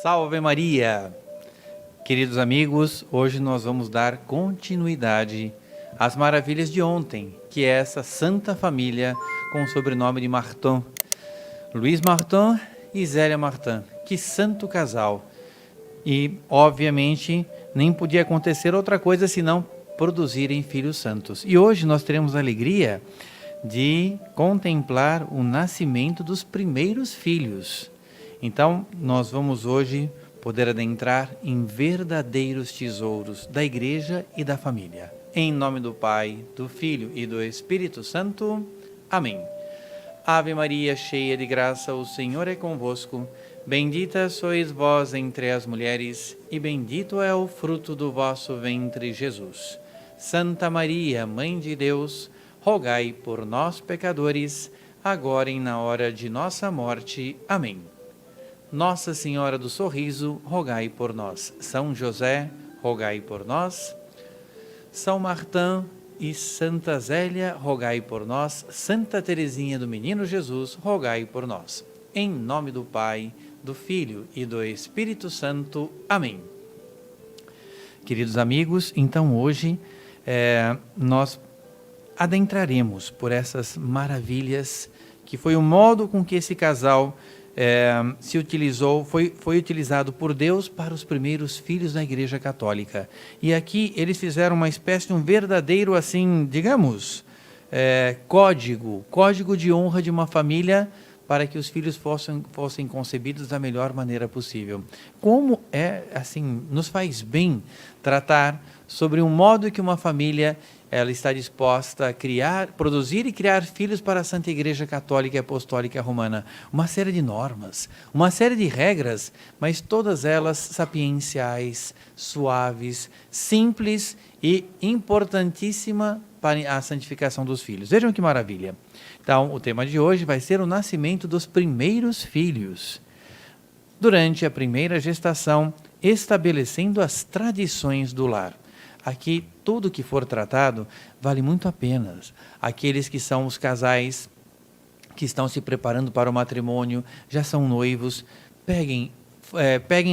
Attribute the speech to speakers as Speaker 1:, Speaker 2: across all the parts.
Speaker 1: Salve Maria! Queridos amigos, hoje nós vamos dar continuidade às maravilhas de ontem, que é essa Santa Família com o sobrenome de Martin. Luiz Martin e Zélia Martin, que santo casal! E, obviamente, nem podia acontecer outra coisa senão produzirem filhos santos. E hoje nós teremos a alegria de contemplar o nascimento dos primeiros filhos. Então, nós vamos hoje poder adentrar em verdadeiros tesouros da Igreja e da família. Em nome do Pai, do Filho e do Espírito Santo. Amém. Ave Maria, cheia de graça, o Senhor é convosco. Bendita sois vós entre as mulheres, e bendito é o fruto do vosso ventre, Jesus. Santa Maria, Mãe de Deus, rogai por nós, pecadores, agora e na hora de nossa morte. Amém. Nossa Senhora do Sorriso, rogai por nós. São José, rogai por nós. São Martin e Santa Zélia, rogai por nós. Santa Teresinha do Menino Jesus, rogai por nós. Em nome do Pai, do Filho e do Espírito Santo. Amém. Queridos amigos, então hoje nós adentraremos por essas maravilhas, que foi o modo com que esse casal se utilizou, foi utilizado por Deus para os primeiros filhos da Igreja Católica. E aqui eles fizeram uma espécie de um verdadeiro, assim, digamos, código de honra de uma família, para que os filhos fossem concebidos da melhor maneira possível. Como nos faz bem tratar sobre um modo que uma família ela está disposta a produzir e criar filhos para a Santa Igreja Católica e Apostólica Romana. Uma série de normas, uma série de regras, mas todas elas sapienciais, suaves, simples e importantíssima para a santificação dos filhos. Vejam que maravilha. Então, o tema de hoje vai ser o nascimento dos primeiros filhos. Durante a primeira gestação, estabelecendo as tradições do lar. Aqui, tudo que for tratado vale muito a pena. Aqueles que são os casais que estão se preparando para o matrimônio, já são noivos, peguem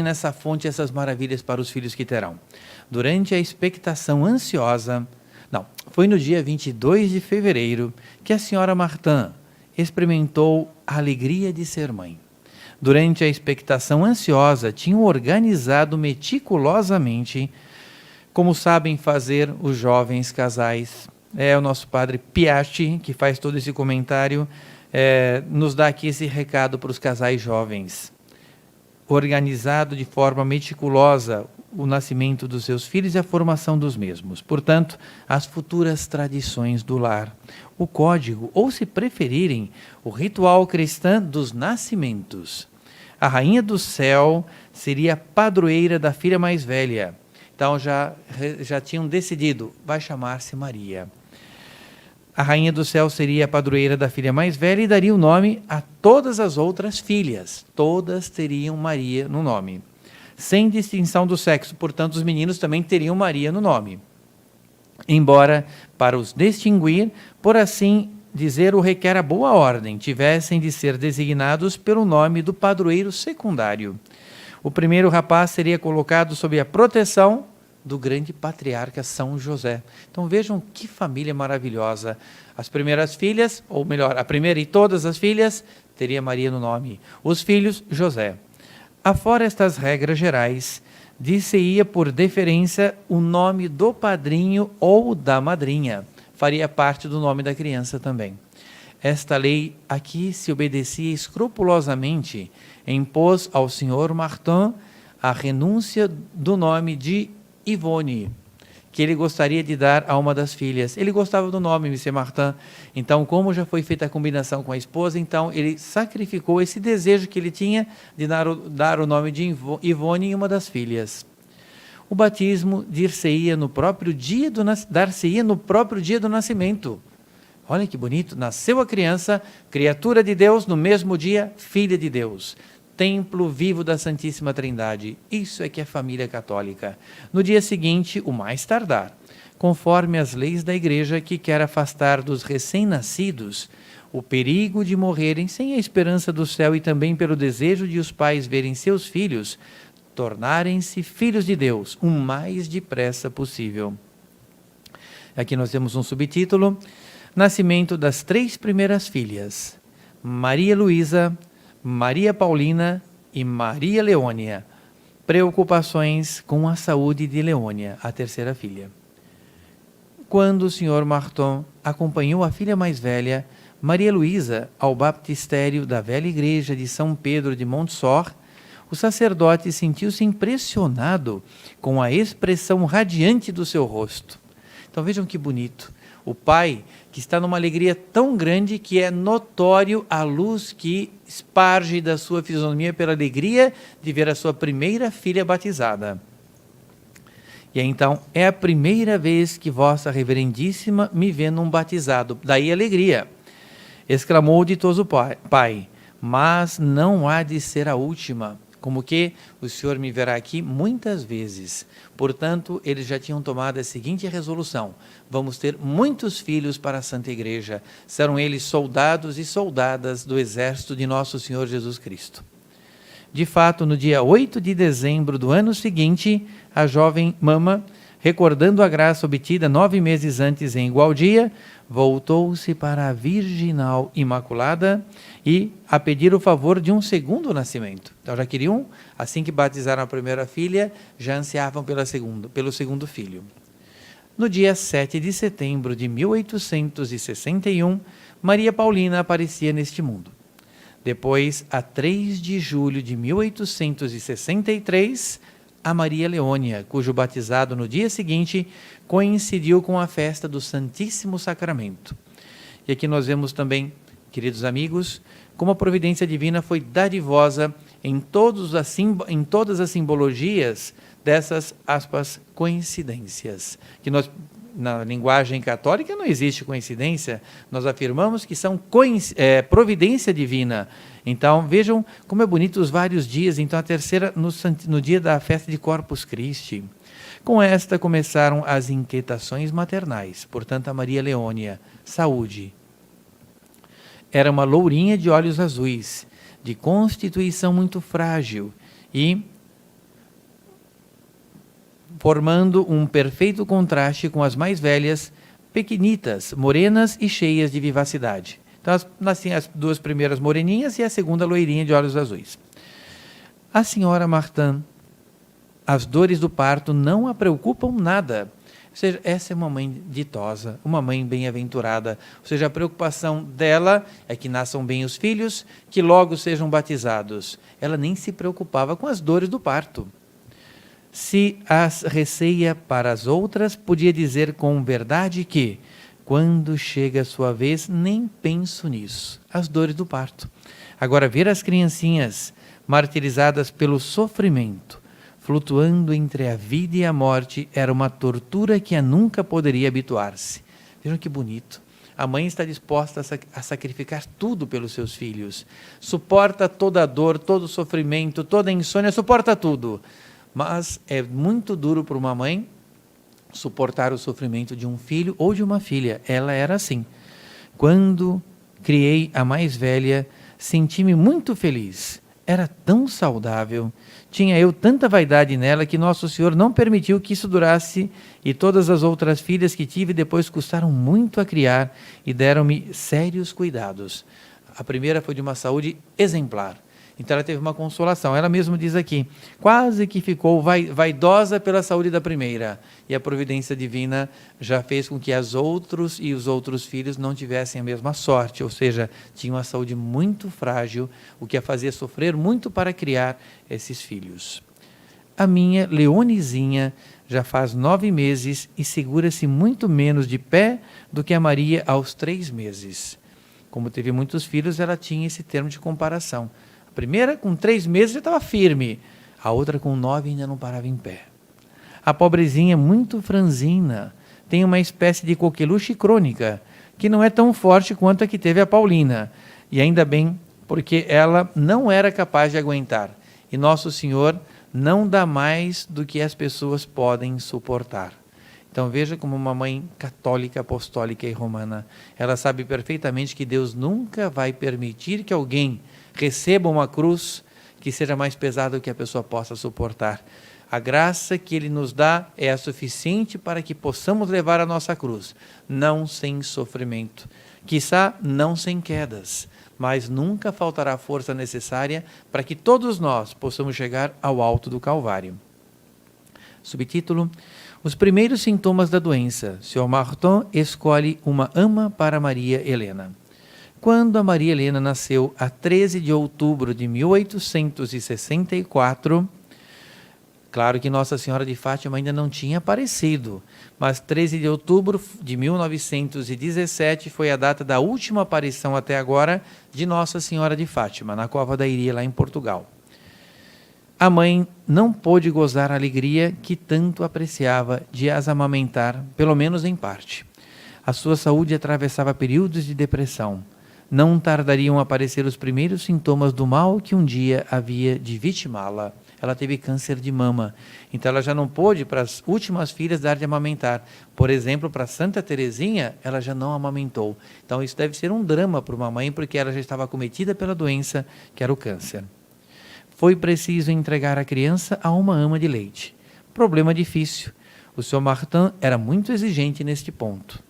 Speaker 1: nessa fonte essas maravilhas para os filhos que terão. Durante a expectação ansiosa, foi no dia 22 de fevereiro que a senhora Martin experimentou a alegria de ser mãe. Durante a expectação ansiosa, tinham organizado meticulosamente, como sabem fazer os jovens casais. O nosso padre Piatti, que faz todo esse comentário, nos dá aqui esse recado para os casais jovens. Organizado de forma meticulosa o nascimento dos seus filhos e a formação dos mesmos. Portanto, as futuras tradições do lar, o código, ou se preferirem, o ritual cristão dos nascimentos. A rainha do céu seria padroeira da filha mais velha. Então já tinham decidido, vai chamar-se Maria. A rainha do céu seria a padroeira da filha mais velha e daria o nome a todas as outras filhas. Todas teriam Maria no nome. Sem distinção do sexo, portanto, os meninos também teriam Maria no nome. Embora, para os distinguir, por assim dizer, o requer a boa ordem, tivessem de ser designados pelo nome do padroeiro secundário. O primeiro rapaz seria colocado sob a proteção do grande patriarca São José. Então vejam que família maravilhosa. As primeiras filhas, ou melhor, a primeira e todas as filhas, teria Maria no nome. Os filhos, José. Afora estas regras gerais, dir-se-ia por deferência o nome do padrinho ou da madrinha. Faria parte do nome da criança também. Esta lei aqui se obedecia escrupulosamente, impôs ao senhor Martin a renúncia do nome de Ivone, que ele gostaria de dar a uma das filhas. Ele gostava do nome, M. Martin. Então, como já foi feita a combinação com a esposa, então ele sacrificou esse desejo que ele tinha de dar o nome de Ivone em uma das filhas. O batismo dar-se-ia no próprio dia do nascimento. Olha que bonito, nasceu a criança, criatura de Deus, no mesmo dia, filha de Deus. Templo vivo da Santíssima Trindade. Isso é que é família católica. No dia seguinte, o mais tardar, conforme as leis da Igreja que quer afastar dos recém-nascidos o perigo de morrerem sem a esperança do céu e também pelo desejo de os pais verem seus filhos tornarem-se filhos de Deus o mais depressa possível. Aqui nós temos um subtítulo: Nascimento das 3 primeiras filhas, Maria Luísa, Maria Paulina e Maria Leônia. Preocupações com a saúde de Leônia, a 3ª filha. Quando o Sr. Marton acompanhou a filha mais velha, Maria Luísa, ao baptistério da velha igreja de São Pedro de Montsort, o sacerdote sentiu-se impressionado com a expressão radiante do seu rosto. Então vejam que bonito. O pai que está numa alegria tão grande que é notório a luz que esparge da sua fisionomia pela alegria de ver a sua primeira filha batizada. E então, é a primeira vez que vossa reverendíssima me vê num batizado. Daí a alegria. Exclamou o ditoso pai, mas não há de ser a última. Como que o Senhor me verá aqui muitas vezes. Portanto, eles já tinham tomado a seguinte resolução: vamos ter muitos filhos para a Santa Igreja. Serão eles soldados e soldadas do exército de nosso Senhor Jesus Cristo. De fato, no dia 8 de dezembro do ano seguinte, a jovem mama, recordando a graça obtida 9 meses antes em igual dia, voltou-se para a Virginal Imaculada e a pedir o favor de um segundo nascimento. Então já queriam, assim que batizaram a primeira filha, já ansiavam pelo segundo filho. No dia 7 de setembro de 1861, Maria Paulina aparecia neste mundo. Depois, a 3 de julho de 1863, a Maria Leônia, cujo batizado no dia seguinte coincidiu com a festa do Santíssimo Sacramento. E aqui nós vemos também, queridos amigos, como a providência divina foi dadivosa em todas as simbologias dessas, aspas, coincidências. Que nós, na linguagem católica, não existe coincidência, nós afirmamos que são providência divina. Então, vejam como é bonito os vários dias. Então, a terceira, no dia da festa de Corpus Christi. Com esta começaram as inquietações maternais. Portanto, a Maria Leônia, saúde. Era uma lourinha de olhos azuis, de constituição muito frágil e formando um perfeito contraste com as mais velhas, pequenitas, morenas e cheias de vivacidade. Então, nasciam as 2 primeiras moreninhas e a segunda loirinha de olhos azuis. A senhora Martin, as dores do parto não a preocupam nada. Ou seja, essa é uma mãe ditosa, uma mãe bem-aventurada. Ou seja, a preocupação dela é que nasçam bem os filhos, que logo sejam batizados. Ela nem se preocupava com as dores do parto. Se as receia para as outras, podia dizer com verdade que, quando chega a sua vez, nem penso nisso. As dores do parto. Agora, ver as criancinhas martirizadas pelo sofrimento, flutuando entre a vida e a morte, era uma tortura que a nunca poderia habituar-se. Vejam que bonito. A mãe está disposta a sacrificar tudo pelos seus filhos. Suporta toda a dor, todo o sofrimento, toda a insônia, suporta tudo. Mas é muito duro para uma mãe suportar o sofrimento de um filho ou de uma filha. Ela era assim. Quando criei a mais velha, senti-me muito feliz. Era tão saudável. Tinha eu tanta vaidade nela que Nosso Senhor não permitiu que isso durasse, e todas as outras filhas que tive depois custaram muito a criar e deram-me sérios cuidados. A primeira foi de uma saúde exemplar. Então ela teve uma consolação. Ela mesma diz aqui, quase que ficou vaidosa pela saúde da primeira. E a providência divina já fez com que os outros filhos não tivessem a mesma sorte. Ou seja, tinham uma saúde muito frágil, o que a fazia sofrer muito para criar esses filhos. A minha Leonizinha já faz 9 meses e segura-se muito menos de pé do que a Maria aos 3 meses. Como teve muitos filhos, ela tinha esse termo de comparação. A primeira, com 3 meses, já estava firme. A outra, com 9, ainda não parava em pé. A pobrezinha, muito franzina, tem uma espécie de coqueluche crônica, que não é tão forte quanto a que teve a Paulina. E ainda bem, porque ela não era capaz de aguentar. E Nosso Senhor não dá mais do que as pessoas podem suportar. Então veja como uma mãe católica, apostólica e romana, ela sabe perfeitamente que Deus nunca vai permitir que alguém receba uma cruz que seja mais pesada do que a pessoa possa suportar. A graça que Ele nos dá é a suficiente para que possamos levar a nossa cruz, não sem sofrimento, quiçá não sem quedas, mas nunca faltará a força necessária para que todos nós possamos chegar ao alto do Calvário. Subtítulo: Os primeiros sintomas da doença. Sr. Martin escolhe uma ama para Maria Helena. Quando a Maria Helena nasceu a 13 de outubro de 1864, claro que Nossa Senhora de Fátima ainda não tinha aparecido, mas 13 de outubro de 1917 foi a data da última aparição até agora de Nossa Senhora de Fátima, na Cova da Iria, lá em Portugal. A mãe não pôde gozar a alegria que tanto apreciava de as amamentar, pelo menos em parte. A sua saúde atravessava períodos de depressão. Não tardariam a aparecer os primeiros sintomas do mal que um dia havia de vitimá-la. Ela teve câncer de mama, então ela já não pôde para as últimas filhas dar de amamentar. Por exemplo, para Santa Teresinha, ela já não amamentou. Então isso deve ser um drama para uma mãe, porque ela já estava acometida pela doença, que era o câncer. Foi preciso entregar a criança a uma ama de leite. Problema difícil. O Sr. Martin era muito exigente neste ponto.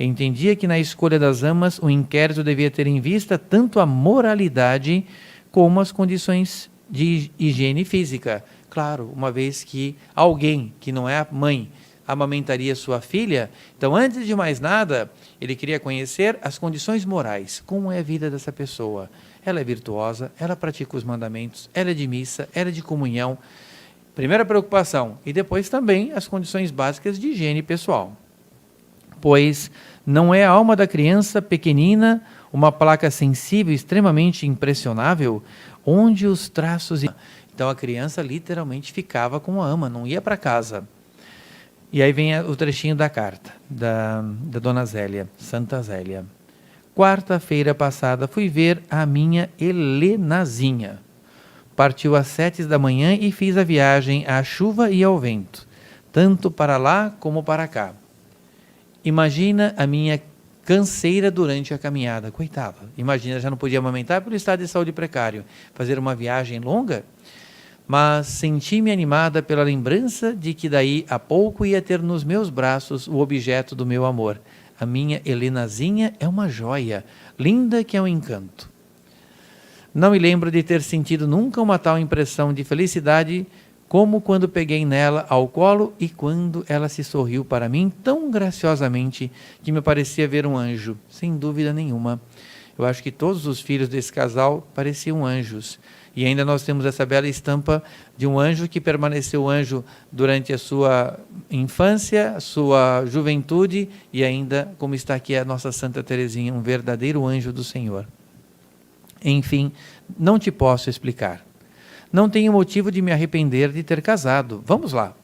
Speaker 1: Entendia que na escolha das amas o inquérito devia ter em vista tanto a moralidade como as condições de higiene física. Claro, uma vez que alguém que não é a mãe amamentaria sua filha, então antes de mais nada, ele queria conhecer as condições morais, como é a vida dessa pessoa. Ela é virtuosa, ela pratica os mandamentos, ela é de missa, ela é de comunhão. Primeira preocupação, e depois também as condições básicas de higiene pessoal. Pois não é a alma da criança pequenina, uma placa sensível extremamente impressionável, onde os traços... Então a criança literalmente ficava com a ama, não ia para casa. E aí vem o trechinho da carta da Dona Zélia, Santa Zélia. Quarta-feira passada fui ver a minha Helenazinha. Partiu às 7 da manhã e fiz a viagem à chuva e ao vento, tanto para lá como para cá. Imagina a minha canseira durante a caminhada. Coitada, imagina, já não podia amamentar pelo estado de saúde precário. Fazer uma viagem longa? Mas senti-me animada pela lembrança de que daí a pouco ia ter nos meus braços o objeto do meu amor. A minha Helenazinha é uma joia, linda que é um encanto. Não me lembro de ter sentido nunca uma tal impressão de felicidade como quando peguei nela ao colo e quando ela se sorriu para mim tão graciosamente que me parecia ver um anjo, sem dúvida nenhuma. Eu acho que todos os filhos desse casal pareciam anjos. E ainda nós temos essa bela estampa de um anjo que permaneceu anjo durante a sua infância, a sua juventude e ainda, como está aqui a nossa Santa Teresinha, um verdadeiro anjo do Senhor. Enfim, não te posso explicar. Não tenho motivo de me arrepender de ter casado. Vamos lá.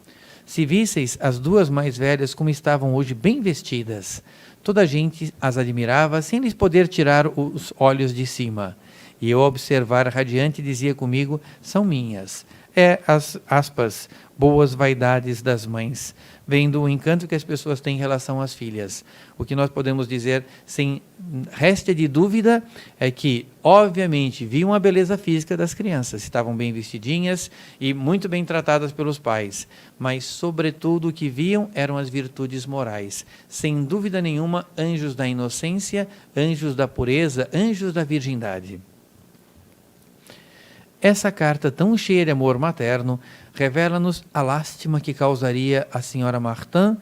Speaker 1: Se visseis as duas mais velhas como estavam hoje bem vestidas, toda a gente as admirava sem lhes poder tirar os olhos de cima. E eu, observar radiante, dizia comigo, são minhas. É as, aspas, boas vaidades das mães, vendo o encanto que as pessoas têm em relação às filhas. O que nós podemos dizer, sem réstia de dúvida, é que, obviamente, viam a beleza física das crianças, estavam bem vestidinhas e muito bem tratadas pelos pais, mas, sobretudo, o que viam eram as virtudes morais. Sem dúvida nenhuma, anjos da inocência, anjos da pureza, anjos da virgindade. Essa carta tão cheia de amor materno revela-nos a lástima que causaria a senhora Martin,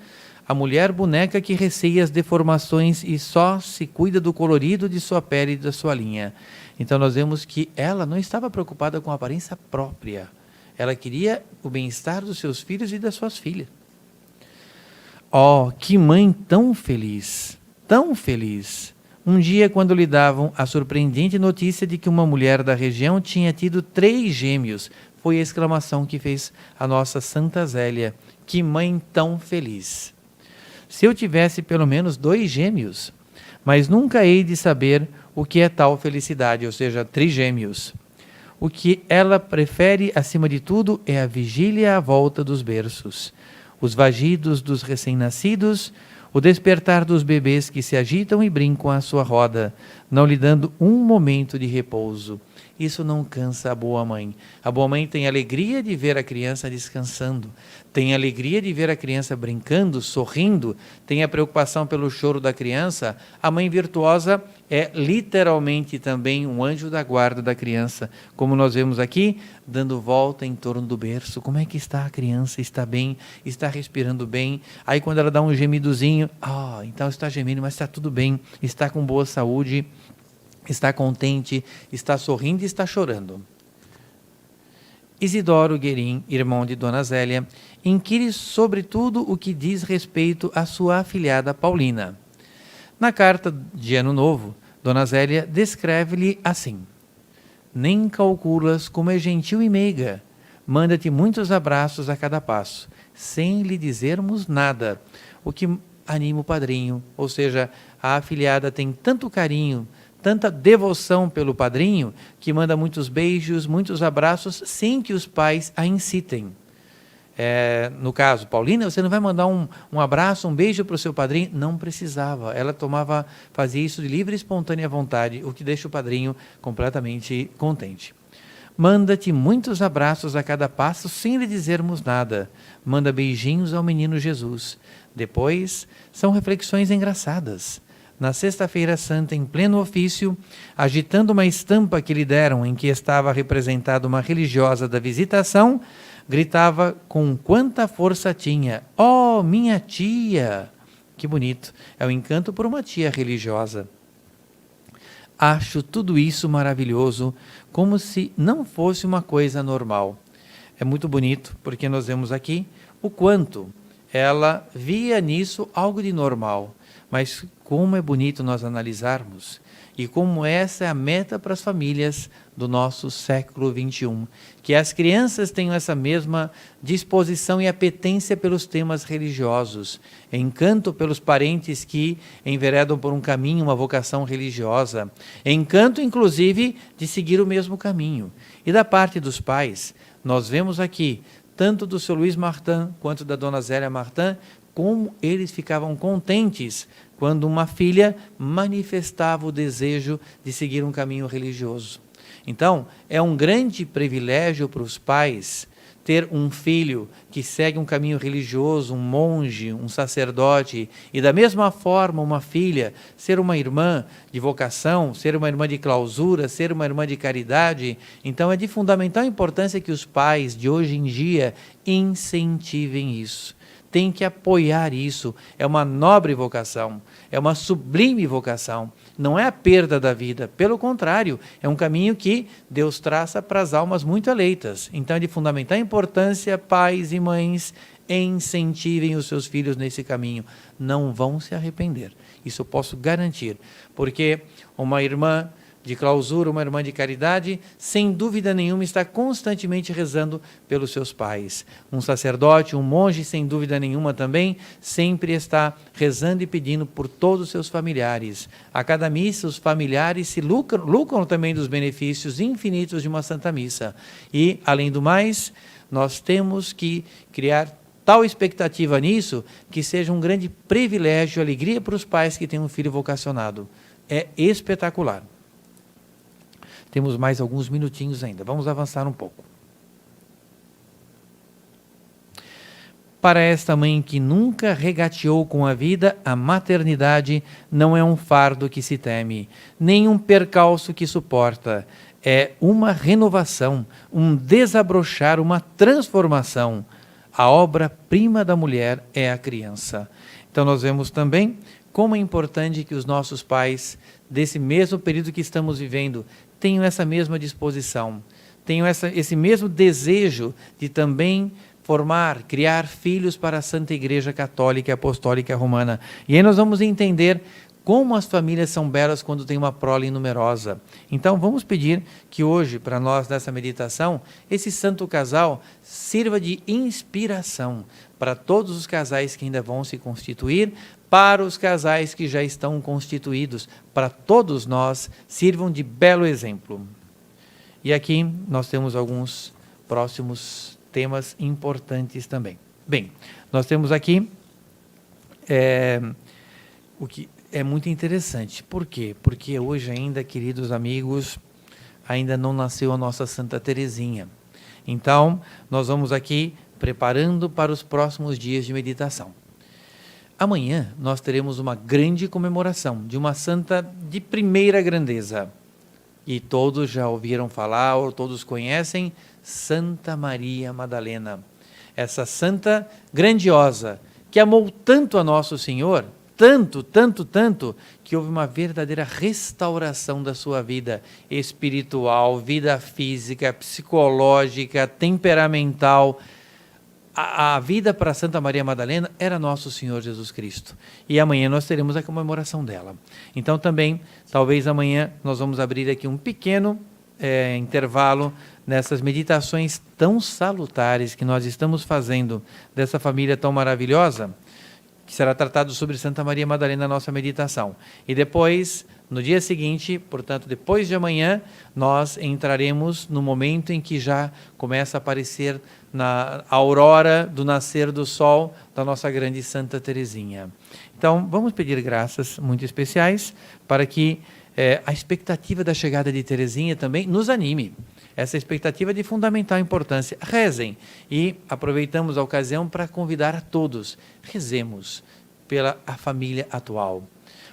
Speaker 1: a mulher boneca que receia as deformações e só se cuida do colorido de sua pele e da sua linha. Então nós vemos que ela não estava preocupada com a aparência própria. Ela queria o bem-estar dos seus filhos e das suas filhas. Oh, que mãe tão feliz, tão feliz! Um dia, quando lhe davam a surpreendente notícia de que uma mulher da região tinha tido 3 gêmeos, foi a exclamação que fez a nossa Santa Zélia. Que mãe tão feliz! Se eu tivesse pelo menos 2 gêmeos, mas nunca hei de saber o que é tal felicidade, ou seja, trigêmeos. O que ela prefere, acima de tudo, é a vigília à volta dos berços. os vagidos dos recém-nascidos, o despertar dos bebês que se agitam e brincam à sua roda, não lhe dando um momento de repouso. Isso não cansa a boa mãe. A boa mãe tem alegria de ver a criança descansando, tem alegria de ver a criança brincando, sorrindo, tem a preocupação pelo choro da criança. A mãe virtuosa é literalmente também um anjo da guarda da criança, como nós vemos aqui, dando volta em torno do berço. Como é que está a criança? Está bem? Está respirando bem? Aí quando ela dá um gemidozinho, então está gemendo, mas está tudo bem, está com boa saúde, está contente, está sorrindo e está chorando. Isidoro Guerin, irmão de Dona Zélia, inquire sobretudo o que diz respeito à sua afilhada Paulina. Na carta de Ano Novo, Dona Zélia descreve-lhe assim: nem calculas como é gentil e meiga, manda-te muitos abraços a cada passo, sem lhe dizermos nada, o que anima o padrinho, ou seja, a afilhada tem tanto carinho, tanta devoção pelo padrinho, que manda muitos beijos, muitos abraços, sem que os pais a incitem. No caso, Paulina, você não vai mandar um abraço, um beijo para o seu padrinho? Não precisava. Ela fazia isso de livre e espontânea vontade, o que deixa o padrinho completamente contente. Manda-te muitos abraços a cada passo, sem lhe dizermos nada. Manda beijinhos ao menino Jesus. Depois, são reflexões engraçadas. Na sexta-feira santa, em pleno ofício, agitando uma estampa que lhe deram em que estava representada uma religiosa da Visitação, gritava com quanta força tinha: "Oh, minha tia!" Que bonito, é o encanto por uma tia religiosa. Acho tudo isso maravilhoso, como se não fosse uma coisa normal. É muito bonito, porque nós vemos aqui o quanto ela via nisso algo de normal. Mas como é bonito nós analisarmos e como essa é a meta para as famílias do nosso século XXI, que as crianças tenham essa mesma disposição e apetência pelos temas religiosos, encanto pelos parentes que enveredam por um caminho, uma vocação religiosa, encanto inclusive de seguir o mesmo caminho. E da parte dos pais, nós vemos aqui, tanto do seu Luiz Martin quanto da Dona Zélia Martin, como eles ficavam contentes quando uma filha manifestava o desejo de seguir um caminho religioso. Então, é um grande privilégio para os pais ter um filho que segue um caminho religioso, um monge, um sacerdote, e da mesma forma uma filha ser uma irmã de vocação, ser uma irmã de clausura, ser uma irmã de caridade. Então é de fundamental importância que os pais de hoje em dia incentivem isso. Tem que apoiar isso, é uma nobre vocação, é uma sublime vocação, não é a perda da vida, pelo contrário, é um caminho que Deus traça para as almas muito eleitas. Então é de fundamental importância, pais e mães, incentivem os seus filhos nesse caminho, não vão se arrepender, isso eu posso garantir, porque uma irmã de clausura, uma irmã de caridade, sem dúvida nenhuma está constantemente rezando pelos seus pais. Um sacerdote, um monge, sem dúvida nenhuma também, sempre está rezando e pedindo por todos os seus familiares. A cada missa, os familiares se lucram também dos benefícios infinitos de uma Santa Missa. E, além do mais, nós temos que criar tal expectativa nisso, que seja um grande privilégio, alegria para os pais que têm um filho vocacionado. É espetacular. Temos mais alguns minutinhos ainda, vamos avançar um pouco. Para esta mãe que nunca regateou com a vida, a maternidade não é um fardo que se teme, nem um percalço que suporta. É uma renovação, um desabrochar, uma transformação. A obra-prima da mulher é a criança. Então nós vemos também como é importante que os nossos pais, desse mesmo período que estamos vivendo, tenham essa mesma disposição, tenham esse mesmo desejo de também formar, criar filhos para a Santa Igreja Católica e Apostólica Romana. E aí nós vamos entender como as famílias são belas quando tem uma prole numerosa. Então vamos pedir que hoje, para nós nessa meditação, esse santo casal sirva de inspiração para todos os casais que ainda vão se constituir, para os casais que já estão constituídos, para todos nós, sirvam de belo exemplo. E aqui nós temos alguns próximos temas importantes também. Bem, nós temos aqui o que é muito interessante. Por quê? Porque hoje ainda, queridos amigos, ainda não nasceu a nossa Santa Teresinha. Então, nós vamos aqui preparando para os próximos dias de meditação. Amanhã nós teremos uma grande comemoração de uma santa de primeira grandeza. E todos já ouviram falar, ou todos conhecem, Santa Maria Madalena. Essa santa grandiosa, que amou tanto a Nosso Senhor, tanto, que houve uma verdadeira restauração da sua vida espiritual, vida física, psicológica, temperamental. A vida para Santa Maria Madalena era Nosso Senhor Jesus Cristo. E amanhã nós teremos a comemoração dela. Então também, talvez amanhã, nós vamos abrir aqui um pequeno intervalo nessas meditações tão salutares que nós estamos fazendo dessa família tão maravilhosa, que será tratado sobre Santa Maria Madalena na nossa meditação. E depois, no dia seguinte, portanto, depois de amanhã, nós entraremos no momento em que já começa a aparecer na aurora do nascer do sol da nossa grande Santa Teresinha. Então, vamos pedir graças muito especiais para que a expectativa da chegada de Teresinha também nos anime. Essa expectativa é de fundamental importância. Rezem e aproveitamos a ocasião para convidar a todos. Rezemos pela a família atual.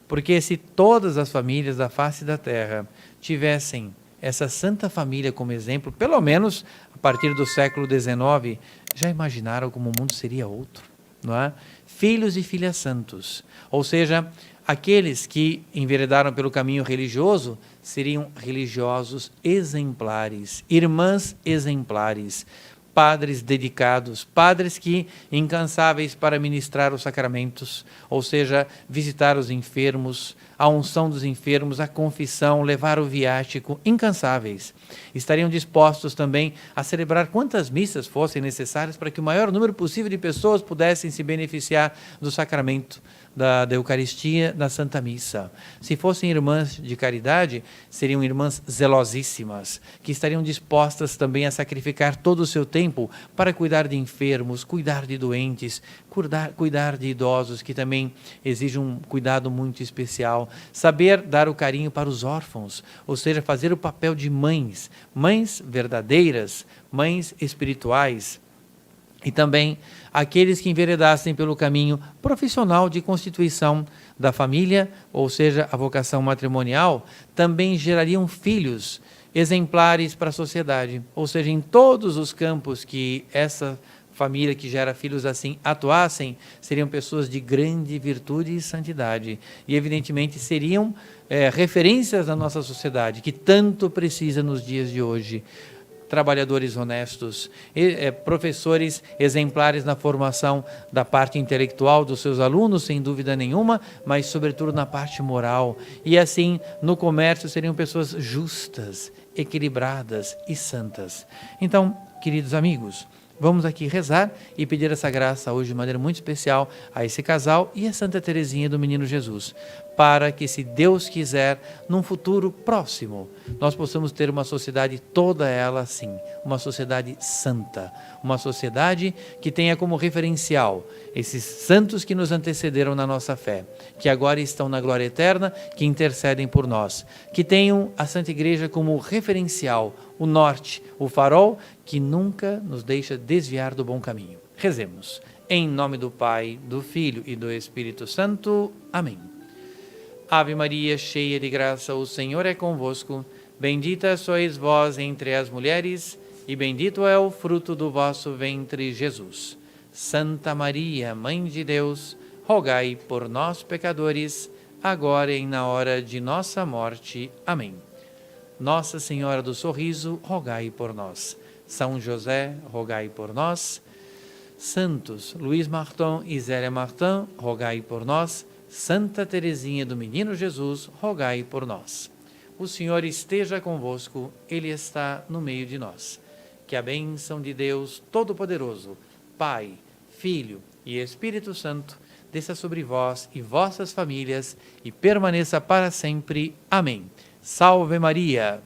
Speaker 1: Porque se todas as famílias da face da terra tivessem essa santa família como exemplo, pelo menos a partir do século XIX, já imaginaram como o mundo seria outro, não é? Filhos e filhas santos, ou seja, aqueles que enveredaram pelo caminho religioso seriam religiosos exemplares, irmãs exemplares, padres dedicados, padres que incansáveis para ministrar os sacramentos, ou seja, visitar os enfermos, a unção dos enfermos, a confissão, levar o viático, incansáveis. Estariam dispostos também a celebrar quantas missas fossem necessárias para que o maior número possível de pessoas pudessem se beneficiar do sacramento da Eucaristia, da Santa Missa. Se fossem irmãs de caridade, seriam irmãs zelosíssimas, que estariam dispostas também a sacrificar todo o seu tempo para cuidar de enfermos, cuidar de doentes, cuidar de idosos, que também exigem um cuidado muito especial, saber dar o carinho para os órfãos, ou seja, fazer o papel de mães, mães verdadeiras, mães espirituais. E também aqueles que enveredassem pelo caminho profissional de constituição da família, ou seja, a vocação matrimonial, também gerariam filhos exemplares para a sociedade. Ou seja, em todos os campos que essa família que gera filhos assim atuassem, seriam pessoas de grande virtude e santidade. E, evidentemente, seriam referências na nossa sociedade, que tanto precisa nos dias de hoje. Trabalhadores honestos, professores exemplares na formação da parte intelectual dos seus alunos, sem dúvida nenhuma, mas sobretudo na parte moral. E assim, no comércio, seriam pessoas justas, equilibradas e santas. Então, queridos amigos, vamos aqui rezar e pedir essa graça hoje de maneira muito especial a esse casal e a Santa Teresinha do Menino Jesus, para que, se Deus quiser, num futuro próximo, nós possamos ter uma sociedade toda ela assim, uma sociedade santa, uma sociedade que tenha como referencial esses santos que nos antecederam na nossa fé, que agora estão na glória eterna, que intercedem por nós, que tenham a Santa Igreja como referencial, o norte, o farol, que nunca nos deixa desviar do bom caminho. Rezemos. Em nome do Pai, do Filho e do Espírito Santo. Amém. Ave Maria, cheia de graça, o Senhor é convosco. Bendita sois vós entre as mulheres, e bendito é o fruto do vosso ventre, Jesus. Santa Maria, Mãe de Deus, rogai por nós, pecadores, agora e na hora de nossa morte. Amém. Nossa Senhora do Sorriso, rogai por nós. São José, rogai por nós. Santos Luís Martin e Zélia Martin, rogai por nós. Santa Teresinha do Menino Jesus, rogai por nós. O Senhor esteja convosco, Ele está no meio de nós. Que a bênção de Deus Todo-Poderoso, Pai, Filho e Espírito Santo, desça sobre vós e vossas famílias e permaneça para sempre. Amém. Salve Maria!